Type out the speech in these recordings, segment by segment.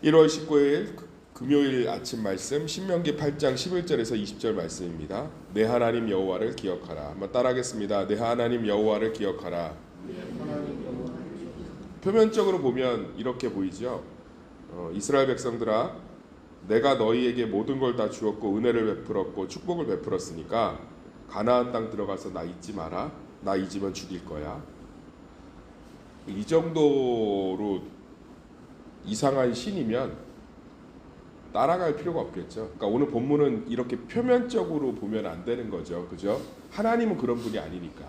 1월 19일 금요일 아침 말씀 신명기 8장 11절에서 20절 말씀입니다. 내 하나님 여호와를 기억하라. 한번 따라하겠습니다. 내 하나님 여호와를 기억하라. 표면적으로 보면 이렇게 보이죠. 이스라엘 백성들아, 내가 너희에게 모든 걸 다 주었고 은혜를 베풀었고 축복을 베풀었으니까 가나안 땅 들어가서 나 잊지 마라. 나 잊으면 죽일 거야. 이 정도로 이상한 신이면 따라갈 필요가 없겠죠. 그러니까 오늘 본문은 이렇게 표면적으로 보면 안 되는 거죠. 그죠? 하나님은 그런 분이 아니니까.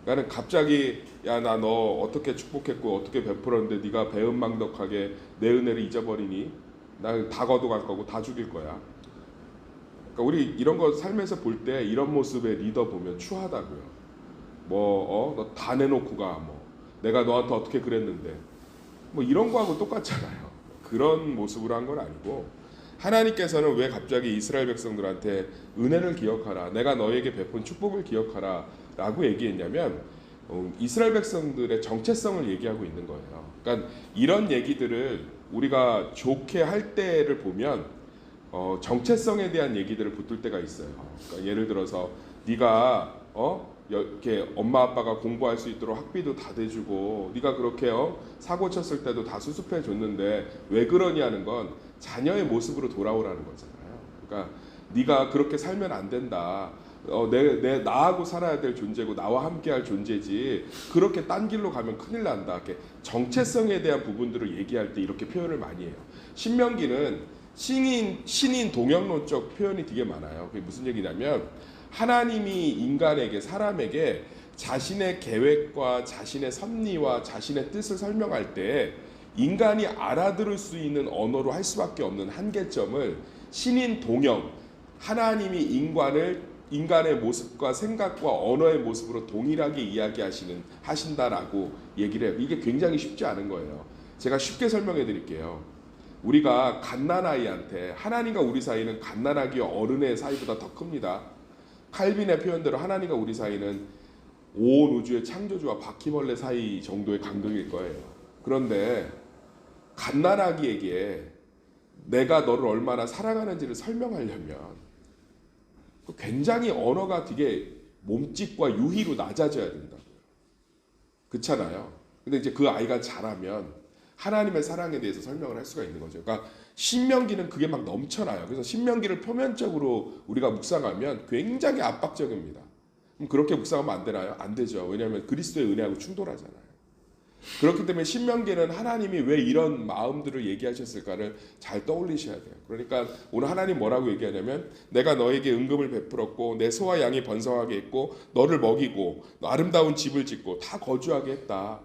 나는 갑자기 야, 나 너 어떻게 축복했고 어떻게 베풀었는데 네가 배은망덕하게 내 은혜를 잊어버리니? 나 다 거둬갈 거고 다 죽일 거야. 그러니까 우리 이런 거 삶에서 볼 때 이런 모습의 리더 보면 추하다고요. 너 다 내놓고 가. 내가 너한테 어떻게 그랬는데. 이런 거하고 똑같잖아요. 그런 모습으로 한 건 아니고, 하나님께서는 왜 갑자기 이스라엘 백성들한테 은혜를 기억하라, 내가 너에게 베푼 축복을 기억하라 라고 얘기했냐면 이스라엘 백성들의 정체성을 얘기하고 있는 거예요. 그러니까 이런 얘기들을 우리가 좋게 할 때를 보면 정체성에 대한 얘기들을 붙을 때가 있어요. 그러니까 예를 들어서 네가 이렇게 엄마 아빠가 공부할 수 있도록 학비도 다 대주고 네가 그렇게 사고 쳤을 때도 다 수습해 줬는데 왜 그러냐는 건 자녀의 모습으로 돌아오라는 거잖아요. 그러니까 네가 그렇게 살면 안 된다. 내 나하고 살아야 될 존재고 나와 함께할 존재지 그렇게 딴 길로 가면 큰일 난다. 이렇게 정체성에 대한 부분들을 얘기할 때 이렇게 표현을 많이 해요. 신명기는 신인 동영론적 표현이 되게 많아요. 그게 무슨 얘기냐면 하나님이 인간에게, 사람에게 자신의 계획과 자신의 섭리와 자신의 뜻을 설명할 때 인간이 알아들을 수 있는 언어로 할 수밖에 없는 한계점을 신인 동영, 하나님이 인간의 모습과 생각과 언어의 모습으로 동일하게 하신다라고 얘기를 해요. 이게 굉장히 쉽지 않은 거예요. 제가 쉽게 설명해 드릴게요. 우리가 갓난아이한테, 하나님과 우리 사이는 갓난아기와 어른의 사이보다 더 큽니다. 칼빈의 표현대로 하나님과 우리 사이는 온 우주의 창조주와 바퀴벌레 사이 정도의 간극일 거예요. 그런데 갓난아기에게 내가 너를 얼마나 사랑하는지를 설명하려면 굉장히 언어가 되게 몸짓과 유희로 낮아져야 된다고요. 그렇잖아요. 근데 이제 그 아이가 자라면 하나님의 사랑에 대해서 설명을 할 수가 있는 거죠. 그러니까 신명기는 그게 막 넘쳐나요. 그래서 신명기를 표면적으로 우리가 묵상하면 굉장히 압박적입니다. 그럼 그렇게 묵상하면 안 되나요? 안 되죠. 왜냐하면 그리스도의 은혜하고 충돌하잖아요. 그렇기 때문에 신명기는 하나님이 왜 이런 마음들을 얘기하셨을까를 잘 떠올리셔야 돼요. 그러니까 오늘 하나님 뭐라고 얘기하냐면 내가 너에게 은금을 베풀었고 내 소와 양이 번성하게 했고 너를 먹이고 아름다운 집을 짓고 다 거주하게 했다.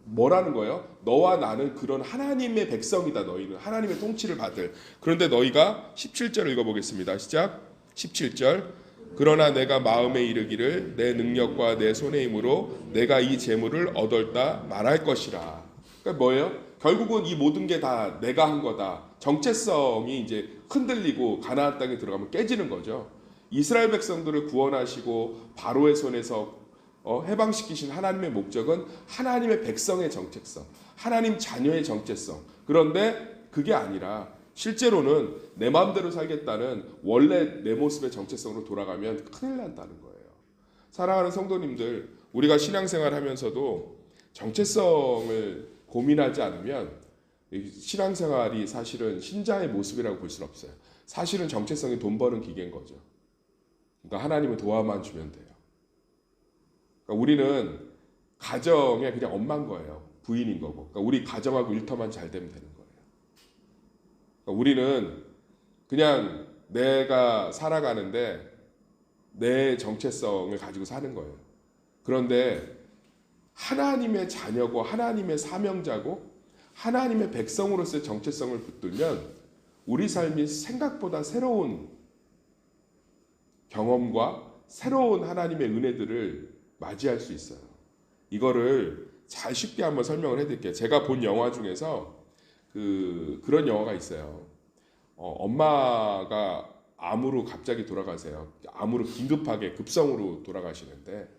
뭐라는 거예요? 너와 나는 그런 하나님의 백성이다. 너희는 하나님의 통치를 받을. 그런데 너희가 17절 읽어보겠습니다. 시작. 17절. 그러나 내가 마음에 이르기를 내 능력과 내 손의 힘으로 내가 이 재물을 얻었다 말할 것이라. 그러니까 뭐예요? 결국은 이 모든 게 다 내가 한 거다. 정체성이 이제 흔들리고 가나안 땅에 들어가면 깨지는 거죠. 이스라엘 백성들을 구원하시고 바로의 손에서 해방시키신 하나님의 목적은 하나님의 백성의 정체성, 하나님 자녀의 정체성. 그런데 그게 아니라 실제로는 내 마음대로 살겠다는 원래 내 모습의 정체성으로 돌아가면 큰일 난다는 거예요. 사랑하는 성도님들, 우리가 신앙생활 하면서도 정체성을 고민하지 않으면 신앙생활이 사실은 신자의 모습이라고 볼 수는 없어요. 사실은 정체성이 돈 버는 기계인 거죠. 그러니까 하나님은 도와만 주면 돼요. 그러니까 우리는 가정에 그냥 엄마인 거예요. 부인인 거고. 그러니까 우리 가정하고 일터만 잘 되면 되는 거예요. 그러니까 우리는 그냥 내가 살아가는데 내 정체성을 가지고 사는 거예요. 그런데 하나님의 자녀고 하나님의 사명자고 하나님의 백성으로서의 정체성을 붙들면 우리 삶이 생각보다 새로운 경험과 새로운 하나님의 은혜들을 맞이할 수 있어요. 이거를 잘 쉽게 한번 설명을 해드릴게요. 제가 본 영화 중에서 그런 영화가 있어요. 엄마가 암으로 갑자기 돌아가세요. 암으로 긴급하게 급성으로 돌아가시는데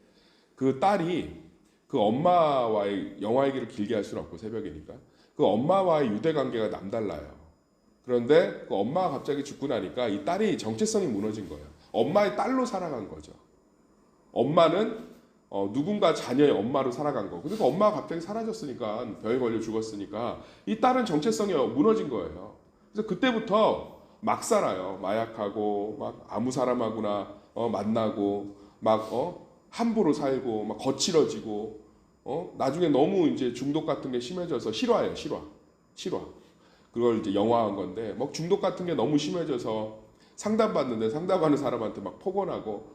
그 딸이 그 엄마와의 영화 얘기를 길게 할 수는 없고 새벽이니까 그 엄마와의 유대 관계가 남달라요. 그런데 그 엄마가 갑자기 죽고 나니까 이 딸이 정체성이 무너진 거예요. 엄마의 딸로 살아간 거죠. 엄마는 누군가 자녀의 엄마로 살아간 거. 그러니까 엄마가 갑자기 사라졌으니까, 병에 걸려 죽었으니까 이 딸은 정체성이 무너진 거예요. 그래서 그때부터 막 살아요. 마약하고 막 아무 사람하고나 만나고 막 함부로 살고 막 거칠어지고 나중에 너무 이제 중독 같은 게 심해져서 실화예요. 실화. 그걸 이제 영화한 건데 막 중독 같은 게 너무 심해져서 상담받는데 상담하는 사람한테 막 폭언하고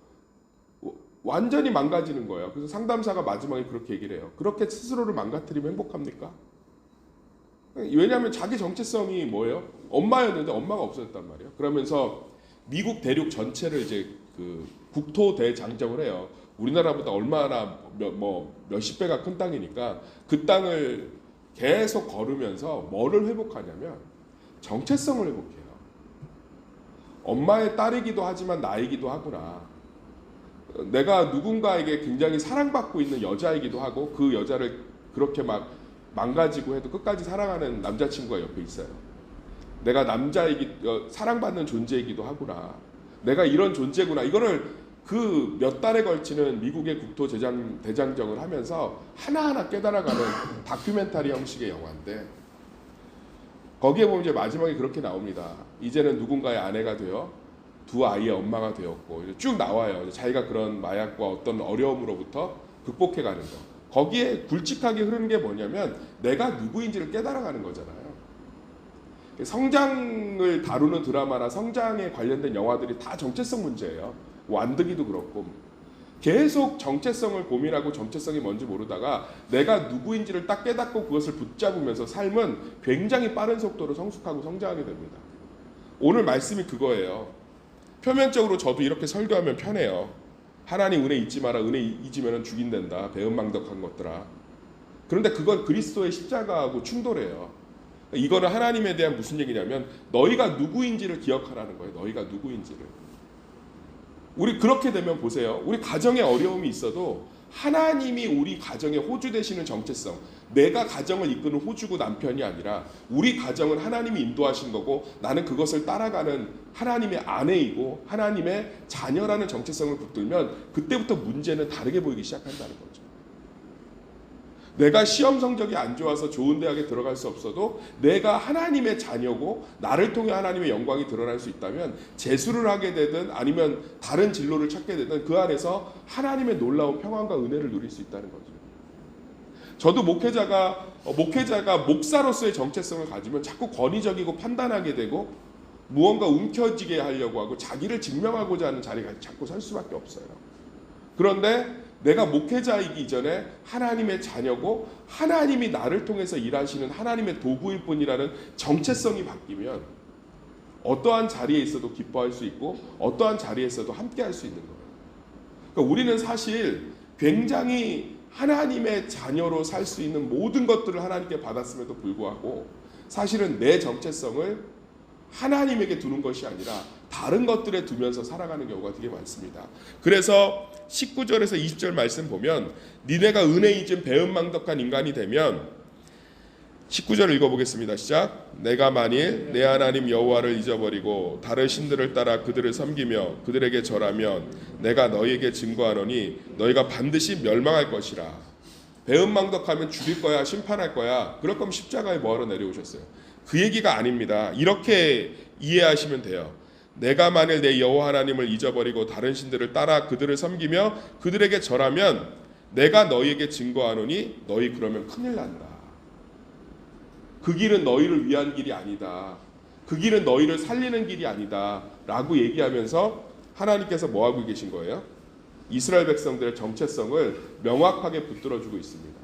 완전히 망가지는 거예요. 그래서 상담사가 마지막에 그렇게 얘기를 해요. 그렇게 스스로를 망가뜨리면 행복합니까? 왜냐하면 자기 정체성이 뭐예요? 엄마였는데 엄마가 없어졌단 말이에요. 그러면서 미국 대륙 전체를 이제 그 국토 대장정을 해요. 우리나라보다 얼마나 몇십 배가 큰 땅이니까 그 땅을 계속 걸으면서 뭐를 회복하냐면 정체성을 회복해요. 엄마의 딸이기도 하지만 나이기도 하구나. 내가 누군가에게 굉장히 사랑받고 있는 여자이기도 하고 그 여자를 그렇게 막 망가지고 해도 끝까지 사랑하는 남자친구가 옆에 있어요. 내가 사랑받는 존재이기도 하구나. 내가 이런 존재구나. 이거를 그 몇 달에 걸치는 미국의 국토 대장정을 하면서 하나하나 깨달아가는 다큐멘터리 형식의 영화인데 거기에 보면 이제 마지막에 그렇게 나옵니다. 이제는 누군가의 아내가 되어 두 아이의 엄마가 되었고 쭉 나와요. 자기가 그런 마약과 어떤 어려움으로부터 극복해가는 거. 거기에 굵직하게 흐르는 게 뭐냐면 내가 누구인지를 깨달아가는 거잖아요. 성장을 다루는 드라마나 성장에 관련된 영화들이 다 정체성 문제예요. 완득이도 그렇고 계속 정체성을 고민하고 정체성이 뭔지 모르다가 내가 누구인지를 딱 깨닫고 그것을 붙잡으면서 삶은 굉장히 빠른 속도로 성숙하고 성장하게 됩니다. 오늘 말씀이 그거예요. 표면적으로 저도 이렇게 설교하면 편해요. 하나님 은혜 잊지 마라. 은혜 잊으면 죽인단다. 배은망덕한 것들아. 그런데 그건 그리스도의 십자가하고 충돌해요. 이거는 하나님에 대한 무슨 얘기냐면 너희가 누구인지를 기억하라는 거예요. 너희가 누구인지를. 우리 그렇게 되면 보세요. 우리 가정에 어려움이 있어도 하나님이 우리 가정의 호주 되시는 정체성, 내가 가정을 이끄는 호주고 남편이 아니라 우리 가정은 하나님이 인도하신 거고 나는 그것을 따라가는 하나님의 아내이고 하나님의 자녀라는 정체성을 붙들면 그때부터 문제는 다르게 보이기 시작한다는 거죠. 내가 시험 성적이 안 좋아서 좋은 대학에 들어갈 수 없어도 내가 하나님의 자녀고 나를 통해 하나님의 영광이 드러날 수 있다면 재수를 하게 되든 아니면 다른 진로를 찾게 되든 그 안에서 하나님의 놀라운 평안과 은혜를 누릴 수 있다는 거죠. 저도 목회자가 목사로서의 정체성을 가지면 자꾸 권위적이고 판단하게 되고 무언가 움켜쥐게 하려고 하고 자기를 증명하고자 하는 자리가 자꾸 설 수밖에 없어요. 그런데 내가 목회자이기 이전에 하나님의 자녀고 하나님이 나를 통해서 일하시는 하나님의 도구일 뿐이라는 정체성이 바뀌면 어떠한 자리에 있어도 기뻐할 수 있고 어떠한 자리에 있어도 함께 할 수 있는 거예요. 그러니까 우리는 사실 굉장히 하나님의 자녀로 살 수 있는 모든 것들을 하나님께 받았음에도 불구하고 사실은 내 정체성을 하나님에게 두는 것이 아니라 다른 것들에 두면서 살아가는 경우가 되게 많습니다. 그래서 19절에서 20절 말씀 보면 니네가 은혜 잊은 배은망덕한 인간이 되면 19절 읽어보겠습니다. 시작. 내가 만일 내 하나님 여호와를 잊어버리고 다른 신들을 따라 그들을 섬기며 그들에게 절하면 내가 너희에게 증거하노니 너희가 반드시 멸망할 것이라. 배은망덕하면 죽일 거야, 심판할 거야. 그럴 거면 십자가에 뭐하러 내려오셨어요? 그 얘기가 아닙니다. 이렇게 이해하시면 돼요. 내가 만일 내 여호와 하나님을 잊어버리고 다른 신들을 따라 그들을 섬기며 그들에게 절하면 내가 너희에게 증거하노니 너희 그러면 큰일 난다. 그 길은 너희를 위한 길이 아니다. 그 길은 너희를 살리는 길이 아니다. 라고 얘기하면서 하나님께서 뭐하고 계신 거예요? 이스라엘 백성들의 정체성을 명확하게 붙들어주고 있습니다.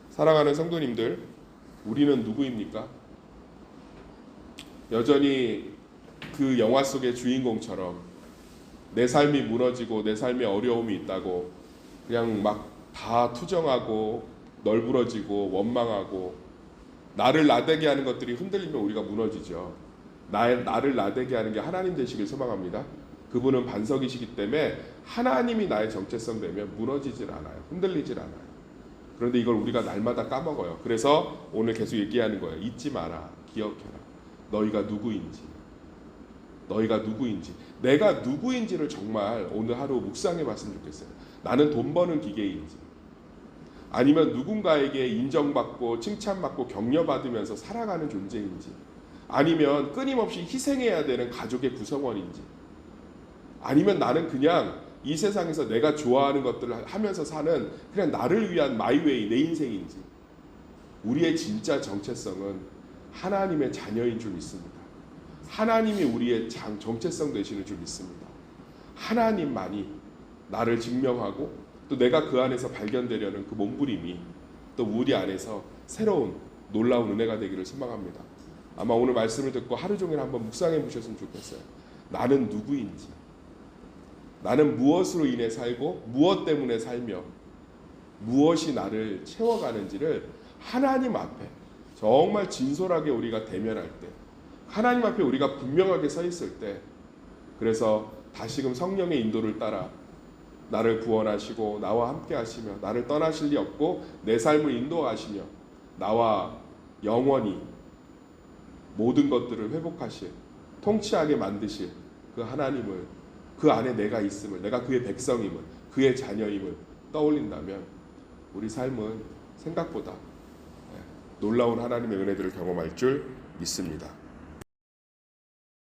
사랑하는 성도님들, 우리는 누구입니까? 여전히 그 영화 속의 주인공처럼 내 삶이 무너지고 내 삶에 어려움이 있다고 그냥 막 다 투정하고 널브러지고 원망하고 나를 나대게 하는 것들이 흔들리면 우리가 무너지죠. 나를 나대게 하는 게 하나님 되시길 소망합니다. 그분은 반석이시기 때문에 하나님이 나의 정체성 되면 무너지질 않아요. 흔들리질 않아요. 그런데 이걸 우리가 날마다 까먹어요. 그래서 오늘 계속 얘기하는 거예요. 잊지 마라. 기억해라. 너희가 누구인지. 너희가 누구인지. 내가 누구인지를 정말 오늘 하루 묵상해 봤으면 좋겠어요. 나는 돈 버는 기계인지, 아니면 누군가에게 인정받고 칭찬받고 격려받으면서 살아가는 존재인지, 아니면 끊임없이 희생해야 되는 가족의 구성원인지, 아니면 나는 그냥 이 세상에서 내가 좋아하는 것들을 하면서 사는 그냥 나를 위한 마이웨이, 내 인생인지. 우리의 진짜 정체성은 하나님의 자녀인 줄 믿습니다. 하나님이 우리의 정체성 되시는 줄 믿습니다. 하나님만이 나를 증명하고 또 내가 그 안에서 발견되려는 그 몸부림이 또 우리 안에서 새로운 놀라운 은혜가 되기를 소망합니다. 아마 오늘 말씀을 듣고 하루 종일 한번 묵상해 보셨으면 좋겠어요. 나는 누구인지, 나는 무엇으로 인해 살고 무엇 때문에 살며 무엇이 나를 채워가는지를 하나님 앞에 정말 진솔하게 우리가 대면할 때, 하나님 앞에 우리가 분명하게 서 있을 때, 그래서 다시금 성령의 인도를 따라 나를 구원하시고 나와 함께 하시며 나를 떠나실 리 없고 내 삶을 인도하시며 나와 영원히 모든 것들을 회복하실, 통치하게 만드실 그 하나님을, 그 안에 내가 있음을, 내가 그의 백성임을, 그의 자녀임을 떠올린다면 우리 삶은 생각보다 놀라운 하나님의 은혜들을 경험할 줄 믿습니다.